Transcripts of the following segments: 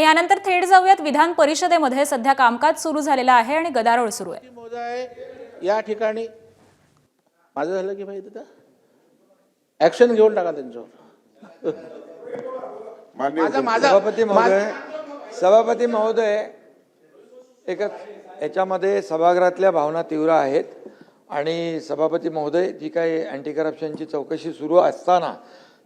आणि यानंतर थेट जाऊयात विधान परिषदेमध्ये सध्या कामकाज सुरू झालेलं आहे आणि गदारोळ सुरू आहे। महोदय या ठिकाणी माझं झालं की भाई तिथं ऍक्शन घेऊन टाका त्यांच्यावर। सभापती महोदय याच्यामध्ये सभागृहातल्या भावना तीव्र आहेत आणि सभापती महोदय जी काही अँटी करप्शनची चौकशी सुरू असताना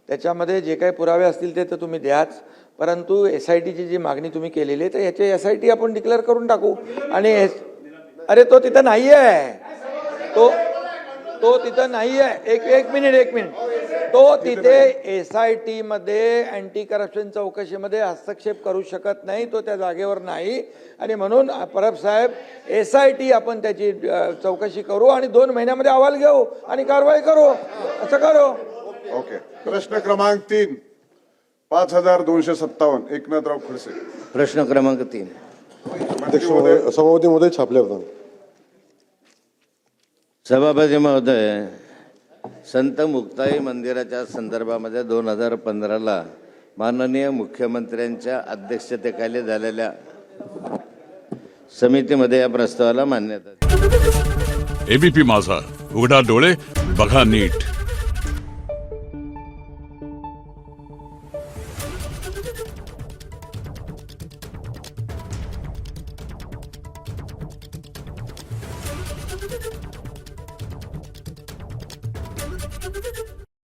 त्याच्यामध्ये जे काही पुरावे असतील ते तर तुम्ही द्याच, परंतु SITची जी मागणी तुम्ही केलेली आहे तर याचे SIT आपण डिक्लेअर करून टाकू। आणि अरे तो तिथं नाही आहे, तो तिथं नाही आहे। एक मिनिट तो तिथे SIT मध्ये अँटी करप्शन चौकशीमध्ये हस्तक्षेप करू शकत नाही, तो त्या जागेवर नाही आणि म्हणून परब साहेब SIT आपण त्याची चौकशी करू आणि 2 महिन्यामध्ये अहवाल घेऊ आणि कारवाई करू, असं करू। ओके। प्रश्न क्रमांक 3 5257 एकनाथराव खडसे। प्रश्न क्रमांक 3 सभापती महोदय छापले होते। सभापती महोदय, संत मुक्ताई मंदिराच्या संदर्भामध्ये 2015ला माननीय मुख्यमंत्र्यांच्या अध्यक्षतेखाली झालेल्या समितीमध्ये या प्रस्तावाला मान्यता। ABP माझा, उघडा डोळे बघा नीट।